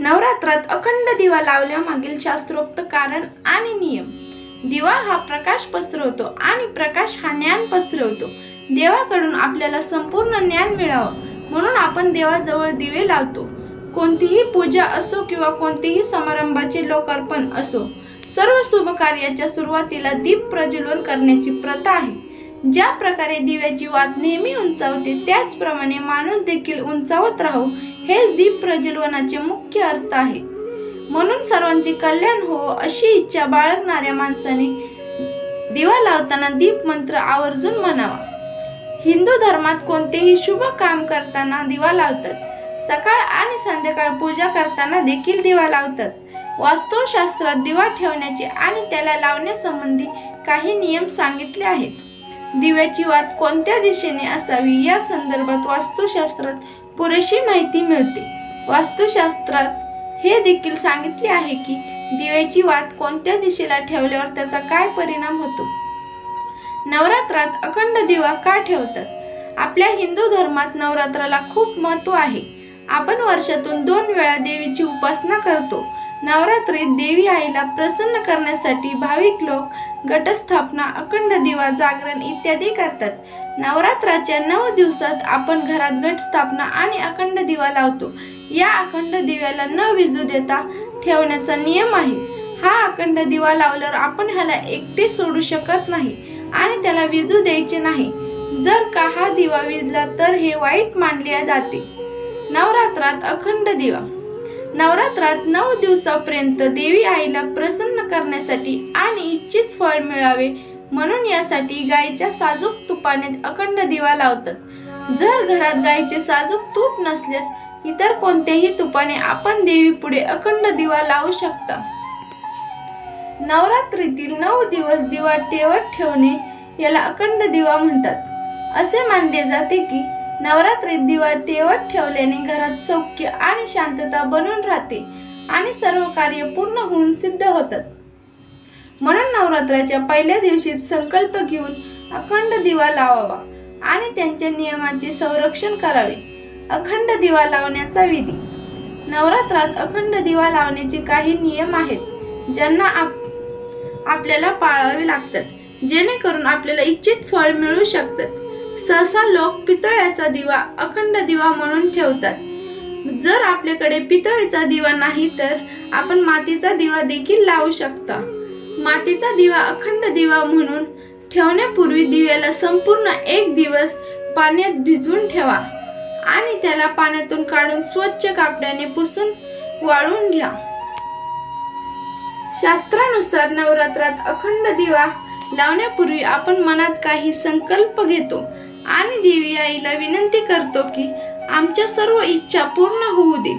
नवरात्रात अखंड दिवा लावल्यामागील शास्त्रोक्त कारण आणि नियम. दिवा हा प्रकाश पसरवतो आणि प्रकाश हा ज्ञान पसरवतो. देवाकडून आपल्याला संपूर्ण ज्ञान मिळावं म्हणून आपण देवाजवळ दिवे लावतो. कोणतीही पूजा असो किंवा कोणतेही समारंभाचे लोकार्पण असो, सर्व शुभ कार्याच्या सुरुवातीला दीप प्रज्वलन करण्याची प्रथा आहे. ज्या प्रकारे दिव्याची वात नेहमी उंचावते त्याचप्रमाणे माणूस देखील उंचावत राहो हेच दीप प्रज्वलनाचे मुख्य अर्थ आहे. म्हणून सर्वांचे कल्याण हो अशी इच्छा बाळगणाऱ्या माणसाने दिवा लावताना दीप मंत्र आवर्जून म्हणावा. हिंदू धर्मात कोणतेही शुभ काम करताना दिवा लावतात. सकाळ आणि संध्याकाळ पूजा करताना देखील दिवा लावतात. वास्तुशास्त्रात दिवा ठेवण्याचे आणि त्याला लावण्यासंबंधी काही नियम सांगितले आहेत. दिव्याची वात कोणत्या दिशेने असावी या संदर्भात वास्तुशास्त्रात पुरेशी माहिती मिळते. वास्तुशास्त्रात हे देखील सांगितले आहे की दिव्याची वात कोणत्या दिशेला ठेवल्यावर त्याचा काय परिणाम होतो. नवरात्रात अखंड दिवा का ठेवतात? आपल्या हिंदू धर्मात नवरात्राला खूप महत्त्व आहे. आपण वर्षातून 2 वेळा देवीची उपासना करतो. नवरात्रीत देवी आईला प्रसन्न करण्यासाठी भाविक लोक घटस्थापना, अखंड दिवा, जागरण इत्यादी करतात. नवरात्राच्या 9 दिवसात आपण घरात घटस्थापना आणि अखंड दिवा लावतो. या अखंड दिव्याला न विझू देता ठेवण्याचा नियम आहे. हा अखंड दिवा लावल्यावर आपण ह्याला एकटे सोडू शकत नाही आणि त्याला विझू द्यायचे नाही. जर का हा दिवा विझला तर हे वाईट मानले जाते. नवरात्रात अखंड दिवा. नवरात्रात 9 दिवसापर्यंत देवी आईला प्रसन्न करण्यासाठी आणि इच्छित फळ मिळावे म्हणून यासाठी गायीच्या साजूक तुपाने अखंड दिवा लावतात. जर घरात गायीचे साजूक तूप नसल्यास इतर कोणत्याही तुपाने आपण देवी पुढे अखंड दिवा लावू शकता. नवरात्रीतील 9 दिवस दिवा तेवत ठेवणे याला अखंड दिवा म्हणतात. असे मानले जाते की नवरात्रीत दिवा तेवत ठेवल्याने घरात सौख्य आणि शांतता बनून राहते आणि सर्व कार्य पूर्ण होऊन सिद्ध होतात. म्हणून नवरात्राच्या पहिल्या दिवशी संकल्प घेऊन अखंड दिवा लावावा आणि त्यांच्या नियमाचे संरक्षण करावे. अखंड दिवा लावण्याचा विधी. नवरात्रात अखंड दिवा लावण्याचे काही नियम आहेत ज्यांना आपल्याला पाळावे लागतात जेणेकरून आपल्याला इच्छित फळ मिळू शकतात. सहसा लोक पितळ्याचा दिवा अखंड दिवा म्हणून ठेवतात. जर आपल्याकडे पितळेचा दिवा नाही तर आपण मातीचा दिवा देखील लावू शकता. मातीचा दिवा अखंड दिवा म्हणून ठेवण्यापूर्वी दिव्याला संपूर्ण 1 दिवस पाण्यात भिजवून ठेवा आणि त्याला पाण्यातून काढून स्वच्छ कापडाने पुसून वाळवून घ्या. शास्त्रानुसार नवरात्रात अखंड दिवा लावण्यापूर्वी आपण मनात काही संकल्प घेतो आणि देवी आईला विनंती करतो की आमच्या सर्व इच्छा पूर्ण होऊ दे.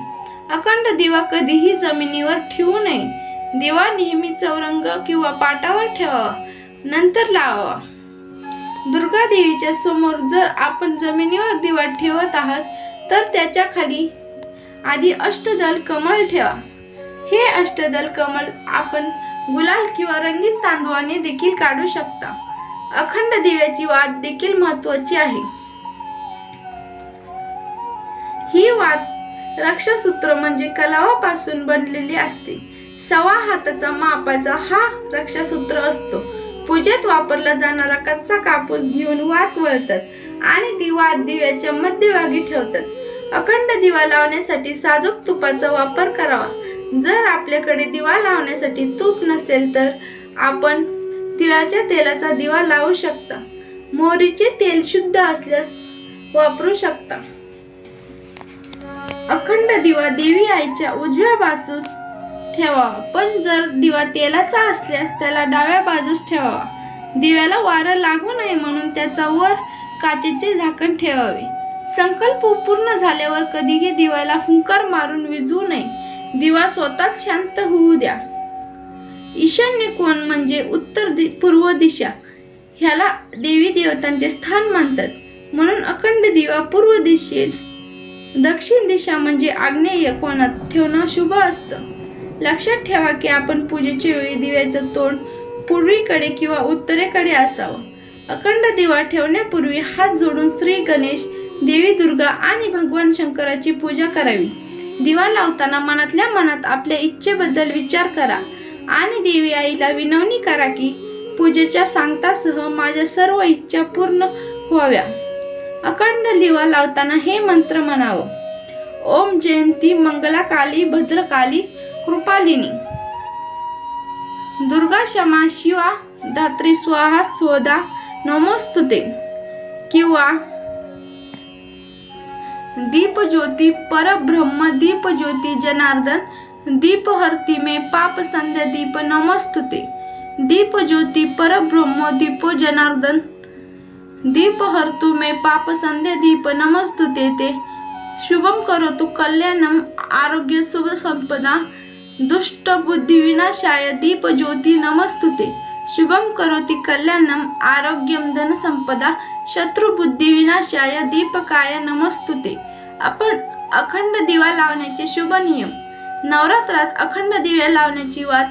अखंड दिवा कधीही जमिनीवर ठेवू नये. दिवा नेहमी चौरंग किंवा पाटावर ठेवावा, नंतर लावावा. दुर्गा देवीच्या समोर जर आपण जमिनीवर दिवा ठेवत आहात तर त्याच्या खाली आधी अष्टदल कमळ ठेवा. हे अष्टदल कमळ आपण गुलाल किंवा रंगीत तांदूळाने देखील काढू शकता. अखंड दिव्याची वात देखील महत्त्वाची आहे. ही वात रक्षासूत्र म्हणजे कलावापासून बनलेली असते. 1.25 हाताचा मापाचा हा रक्षासूत्र असतो. पूजेत वापरला जाणारा कच्चा कापूस घेऊन वात वळतात आणि ती वात दिव्याच्या मध्यभागी ठेवतात. अखंड दिवा लावण्यासाठी साजूक तुपाचा वापर करावा. जर आपल्याकडे दिवा लावण्यासाठी तूप नसेल तर आपण तिळाच्या तेलाचा दिवा लावू शकता. मोहरीचे तेल शुद्ध असल्यास वापरू शकता. अखंड दिवा देवी आईच्या उजव्या बाजूस ठेवावा, पण जर दिवा तेलाचा असल्यास त्याला डाव्या बाजूस ठेवावा. दिव्याला वारा लागू नये म्हणून त्याचा वर काचेचे झाकण ठेवावे. संकल्प पूर्ण झाल्यावर कधीही दिव्याला फुंकर मारून विझवू नये. दिवा स्वतःच शांत होऊ द्या. ईशान्य कोण म्हणजे उत्तर पूर्व दिशा ह्याला देवी देवतांचे स्थान मानतात. म्हणून अखंड दिवा पूर्व दिशेत, दक्षिण दिशा म्हणजे आग्नेय कोणात ठेवणं शुभ असतं. लक्षात ठेवा की आपण पूजेच्या वेळी दिव्याचं तोंड पूर्वेकडे किंवा उत्तरेकडे असावं. अखंड दिवा ठेवण्यापूर्वी हात जोडून श्री गणेश, देवी दुर्गा आणि भगवान शंकराची पूजा करावी. दिवा लावताना मनातल्या मनात आपल्या इच्छेबद्दल विचार करा आणि देवी आईला विनवणी करा की पूजेच्या सांगतासह माझ्या सर्व इच्छा पूर्ण व्हाव्या। अखंड दिवा लावताना हे मंत्र म्हणावं: ओम जयंती मंगला काली भद्रकाली कृपालिनी दुर्गा क्षमा शिवा धात्री स्वाहा स्वदा नमोस्तुते। किंवा दीप ज्योती परब्रह्म दीप ज्योती जनार्दन दीप हरती में पाप संध्या दीप नमस्तुते। दीप ज्योती परब्रह्म दीपो जनार्दन दीप हरतु में पाप संध्या दीप नमस्तुते ते शुभम करोतु कल्याणम आरोग्य शुभ संपदा दुष्ट बुद्धि विनाशाय दीप ज्योती नमस्तुते। शुभम करोति कल्याणम आरोग्यम धन संपदा शत्रु बुद्धि विनाशाय दीपकाय नमस्तुते। आपण अखंड दिवा लावण्याचे शुभ नियम। नवरात्रात अखंड दिवे लावण्याची वात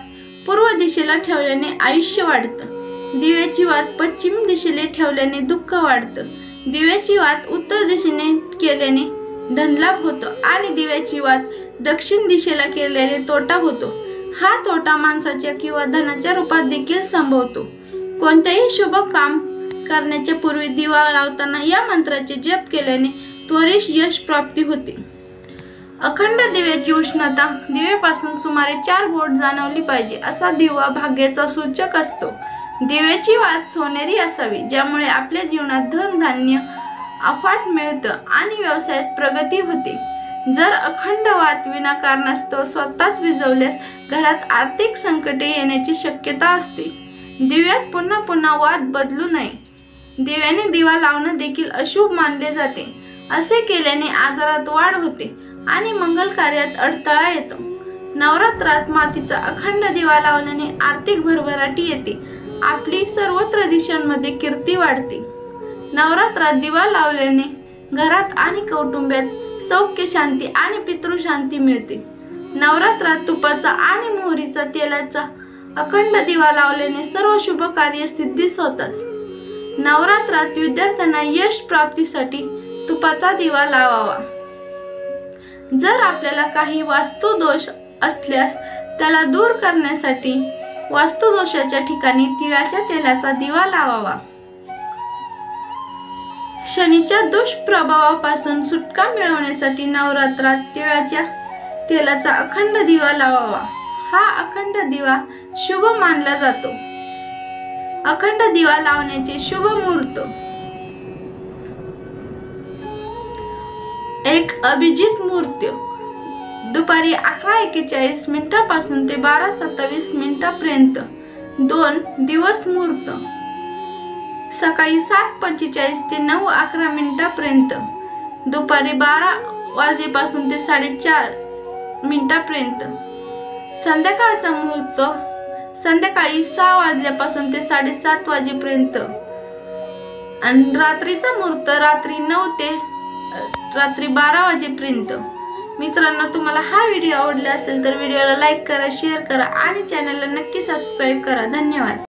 पूर्व दिशेला ठेवल्याने आयुष्य वाढतं। दिव्याची वात पश्चिम दिशेला ठेवल्याने दुःख वाढतं। दिव्याची वात उत्तर दिशेने केल्याने धनलाभ होतो आणि दिव्याची वात दक्षिण दिशेला केल्याने तोटा होतो। हा तोटा माणसाच्या किंवा धनाच्या रूपात देखील संभवतो। कोणतेही शुभ काम करण्याच्या पूर्वी दिवा लावताना या मंत्राचे जप केल्याने त्वरित यश प्राप्ती होते। अखंड दिव्याची उष्णता दिव्यापासून सुमारे 4 बोट जाणवली पाहिजे। असा दिवा भाग्याचा सूचक असतो। दिव्याची वात सोनेरी असावी, ज्यामुळे आपल्या जीवनात धन धान्य अफाट मिळतं आणि व्यवसायात प्रगती होते। जर अखंड वात विनाकारणास्तव स्वतःच विझवल्यास घरात आर्थिक संकटे येण्याची शक्यता असते। दिव्यात पुन्हा पुन्हा वात बदलू नये। दिव्याने दिवा लावणं देखील अशुभ मानले जाते। असे केल्याने आजारात वाढ होते आणि मंगल कार्यात अडथळा येतो। नवरात्रात मातीचा अखंड दिवा लावल्याने आर्थिक भरभराटी येते। आपली सर्वत्र दिशांमध्ये कीर्ती वाढते। नवरात्रात दिवा लावल्याने घरात आणि कौटुंबात सौख्य शांती आणि पितृशांती मिळते। नवरात्रात तुपाचा आणि मोहरीचा तेलाचा अखंड दिवा लावल्याने सर्व शुभ कार्य सिद्धीस होतात। नवरात्रात विद्यार्थ्यांना यश प्राप्तीसाठी तुपाचा दिवा लावावा। जर आपल्याला काही वास्तुदोष असल्यास त्याला दूर करण्यासाठी वास्तुदोषाच्या ठिकाणी तिळाच्या तेलाचा दिवा लावावा। शनीच्या दुष्प्रभावापासून सुटका मिळवण्यासाठी नवरात्रात तिळाच्या तेलाचा अखंड दिवा लावावा। हा अखंड दिवा शुभ मानला जातो। अखंड दिवा लावण्याचे शुभ मुहूर्त: एक अभिजित मुहूर्त दुपारी 11:41 मिनिटापासून ते 12:27 मिनिटापर्यंत। 2 दिवस मुहूर्त सकाळी 7:45 ते 9:11 मिनिटापर्यंत। दुपारी 12 वाजेपासून ते 4:30 मिनिटापर्यंत। संध्याकाळचा मुहूर्त संध्याकाळी 6 वाजल्यापासून ते 7:30 वाजेपर्यंत। आणि रात्रीचा मुहूर्त रात्री 9 ते रात्री 12 वाजेपर्यंत। मित्रांनो, तुम्हाला हा व्हिडिओ आवडला असेल तर व्हिडिओला लाईक करा, शेअर करा आणि चॅनलला नक्की सबस्क्राईब करा। धन्यवाद।